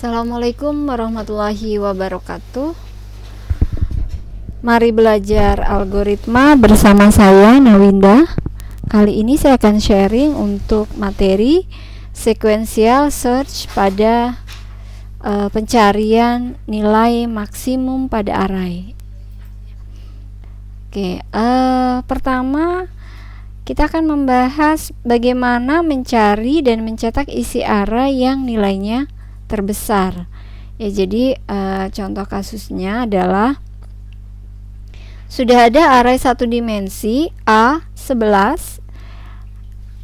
Assalamualaikum warahmatullahi wabarakatuh. Mari belajar algoritma bersama saya Nawinda. Kali ini saya akan sharing untuk materi sequential search pada pencarian nilai maksimum pada array. Pertama kita akan membahas bagaimana mencari dan mencetak isi array yang nilainya terbesar. Jadi contoh kasusnya adalah sudah ada array satu dimensi A11,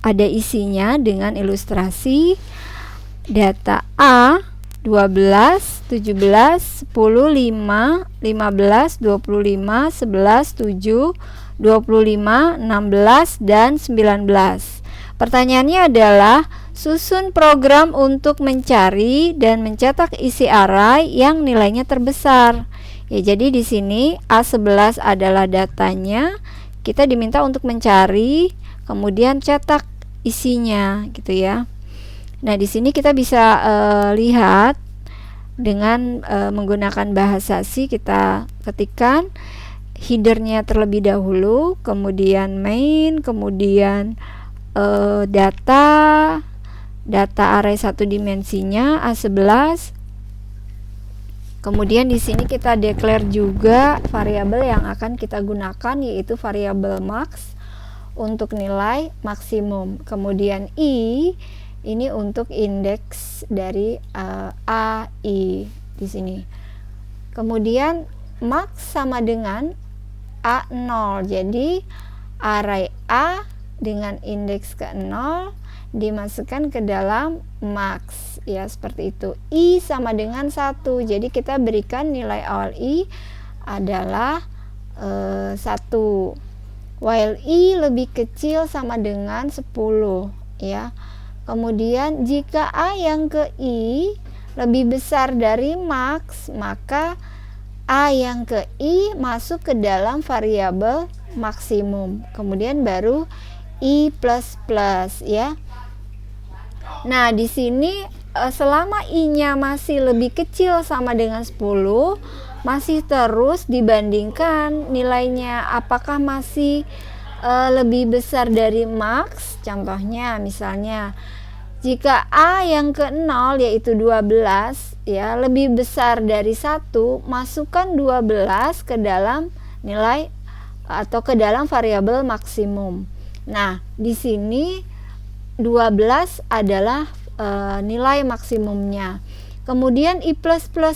ada isinya dengan ilustrasi data A 12, 17, 10, 5, 15, 25, 11, 7, 25, 16, dan 19. Pertanyaannya adalah susun program untuk mencari dan mencetak isi array yang nilainya terbesar. Jadi di sini A11 adalah datanya, kita diminta untuk mencari, kemudian cetak isinya, gitu ya. Nah, di sini kita bisa lihat dengan menggunakan bahasa C, kita ketikkan headernya terlebih dahulu, kemudian main, kemudian data array satu dimensinya A11. Kemudian di sini kita declare juga variabel yang akan kita gunakan, yaitu variabel max untuk nilai maksimum. Kemudian i ini untuk indeks dari AI di sini. Kemudian max sama dengan A0. Jadi array A dengan indeks ke 0 dimasukkan ke dalam max, ya, seperti itu. I sama dengan 1. Jadi kita berikan nilai awal i adalah 1. While i lebih kecil sama dengan 10, ya. Kemudian jika a yang ke i lebih besar dari max, maka a yang ke i masuk ke dalam variabel maksimum. Kemudian baru i++, ya. Nah, di sini selama i-nya masih lebih kecil sama dengan 10, masih terus dibandingkan nilainya apakah masih lebih besar dari max. Contohnya misalnya jika a yang ke 0 yaitu 12, ya, lebih besar dari 1, masukkan 12 ke dalam nilai atau ke dalam variabel maksimum. Nah, di sini 12 adalah nilai maksimumnya. Kemudian i++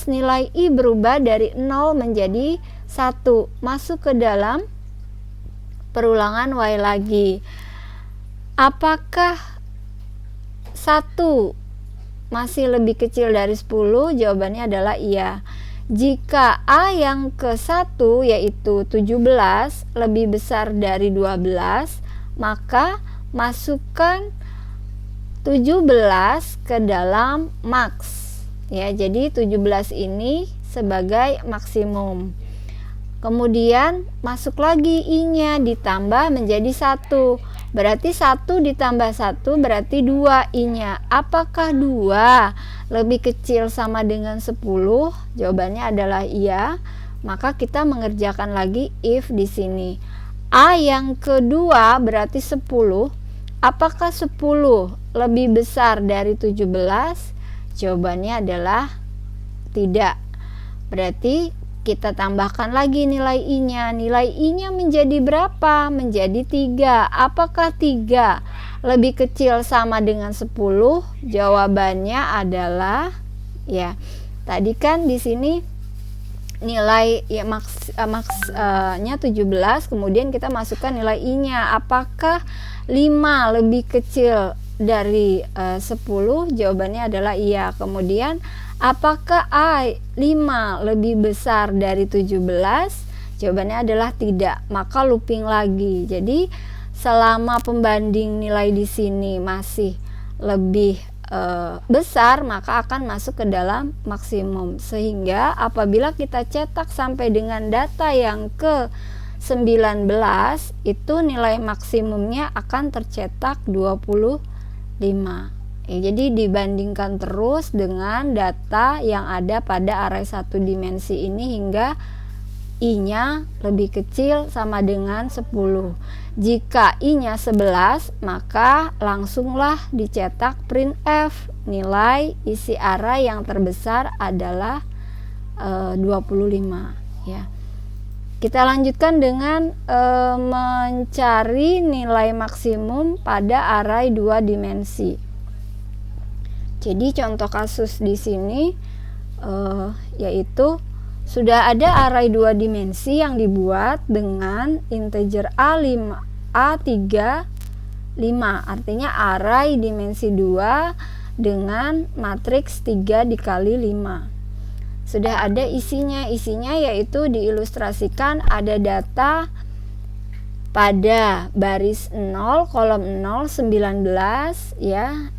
nilai i berubah dari 0 menjadi 1, masuk ke dalam perulangan while lagi. Apakah 1 masih lebih kecil dari 10? Jawabannya adalah iya. Jika a yang ke 1 yaitu 17 lebih besar dari 12, maka masukkan 17 ke dalam max, ya. Jadi 17 ini sebagai maksimum. Kemudian masuk lagi i-nya, ditambah menjadi 1. Berarti 1 ditambah 1 berarti 2 i-nya. Apakah 2 lebih kecil sama dengan 10? Jawabannya adalah iya. Maka kita mengerjakan lagi if di sini. A yang kedua berarti 10. Apakah 10 lebih besar dari 17? Jawabannya adalah tidak. Berarti kita tambahkan lagi nilai i-nya. Nilai i-nya menjadi berapa? Menjadi 3. Apakah 3 lebih kecil sama dengan 10? Jawabannya adalah ya. Tadi kan di sini nilai ya max-nya 17, kemudian kita masukkan nilai i-nya. Apakah 5 lebih kecil dari 10? Jawabannya adalah iya. Kemudian apakah 5 lebih besar dari 17? Jawabannya adalah tidak. Maka looping lagi. Jadi selama pembanding nilai di sini masih lebih besar, maka akan masuk ke dalam maksimum. Sehingga apabila kita cetak sampai dengan data yang ke 19, itu nilai maksimumnya akan tercetak 25, Jadi dibandingkan terus dengan data yang ada pada array 1 dimensi ini hingga I-nya lebih kecil sama dengan 10. Jika I-nya 11, maka langsunglah dicetak printf, nilai isi array yang terbesar adalah 25 ya. Kita lanjutkan dengan mencari nilai maksimum pada array 2 dimensi. Jadi contoh kasus di sini yaitu sudah ada array 2 dimensi yang dibuat dengan integer A5, A3, 5. Artinya array dimensi 2 dengan matriks 3 dikali 5. Sudah ada isinya yaitu diilustrasikan ada data pada baris 0, kolom 0, 19 ya.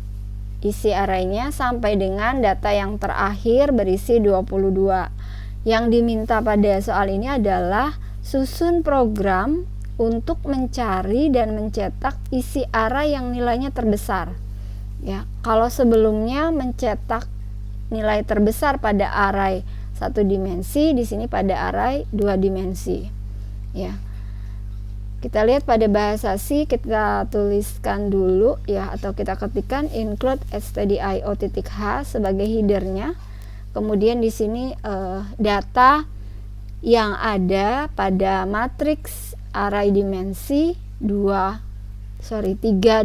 Isi arraynya sampai dengan data yang terakhir berisi 22. Yang diminta pada soal ini adalah susun program untuk mencari dan mencetak isi array yang nilainya terbesar. Ya, kalau sebelumnya mencetak nilai terbesar pada array 1 dimensi, di sini pada array 2 dimensi. Ya. Kita lihat pada bahasa C, kita tuliskan dulu ya, atau kita ketikkan include stdio.h sebagai headernya. Kemudian di sini data yang ada pada matriks array dimensi 3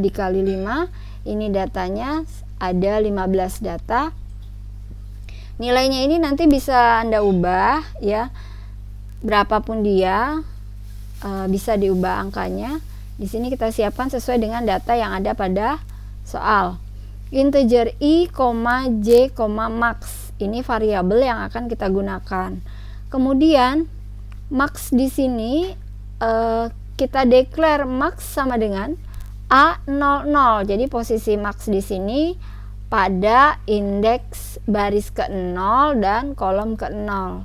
dikali 5. Ini datanya ada 15 data. Nilainya ini nanti bisa Anda ubah ya, berapapun dia. Bisa diubah angkanya. Di sini kita siapkan sesuai dengan data yang ada pada soal. Integer I, J, max. Ini variabel yang akan kita gunakan. Kemudian max di sini kita declare max sama dengan A00. Jadi posisi max di sini pada indeks baris ke-0 dan kolom ke-0.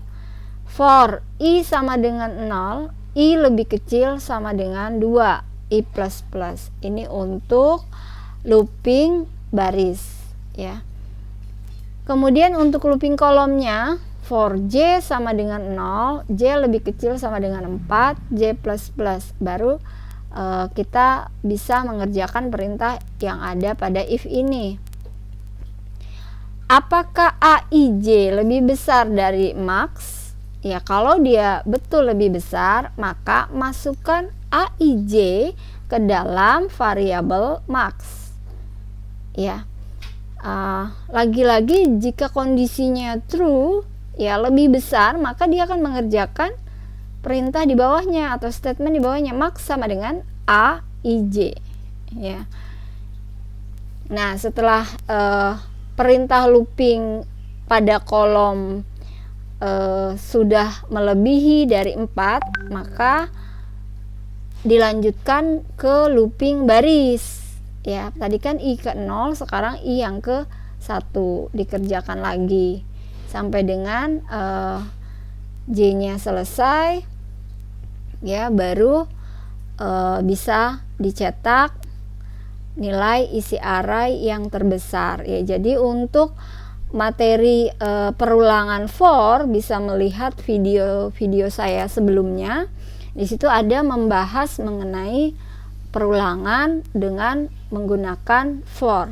For I sama dengan 0, I lebih kecil sama dengan 2, I++. Ini untuk looping baris ya. Kemudian untuk looping kolomnya, for J sama dengan 0, J lebih kecil sama dengan 4, J++. Baru kita bisa mengerjakan perintah yang ada pada if ini. Apakah AIJ lebih besar dari max? Ya, kalau dia betul lebih besar, maka masukkan AIJ ke dalam variabel max. Ya, lagi-lagi jika kondisinya true, ya lebih besar, maka dia akan mengerjakan perintah di bawahnya atau statement di bawahnya, max sama dengan AIJ. Ya. Nah, setelah perintah looping pada kolom sudah melebihi dari 4, maka dilanjutkan ke looping baris ya. Tadi kan I ke 0, sekarang I yang ke 1 dikerjakan lagi sampai dengan J nya selesai ya, baru bisa dicetak nilai isi array yang terbesar ya. Jadi untuk materi perulangan for bisa melihat video saya sebelumnya. Di situ ada membahas mengenai perulangan dengan menggunakan for.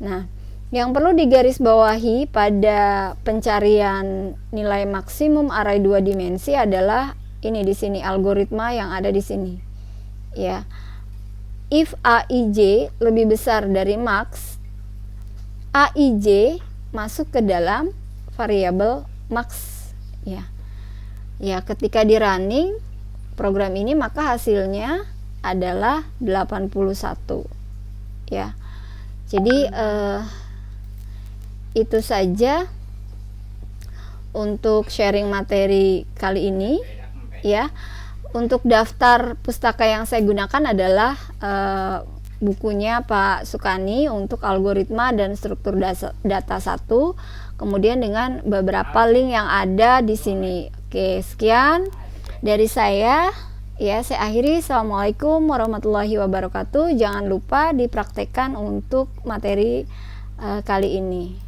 Nah, yang perlu digarisbawahi pada pencarian nilai maksimum array 2 dimensi adalah ini di sini algoritma yang ada di sini. Ya. If AIJ lebih besar dari max, AIJ masuk ke dalam variabel max ya. Ya, ketika di running program ini maka hasilnya adalah 81 ya. Jadi itu saja untuk sharing materi kali ini ya. Untuk daftar pustaka yang saya gunakan adalah bukunya Pak Sukani untuk algoritma dan struktur data 1, kemudian dengan beberapa link yang ada di sini. Oke, sekian dari saya ya, saya akhiri. Assalamualaikum warahmatullahi wabarakatuh. Jangan lupa dipraktekkan untuk materi kali ini.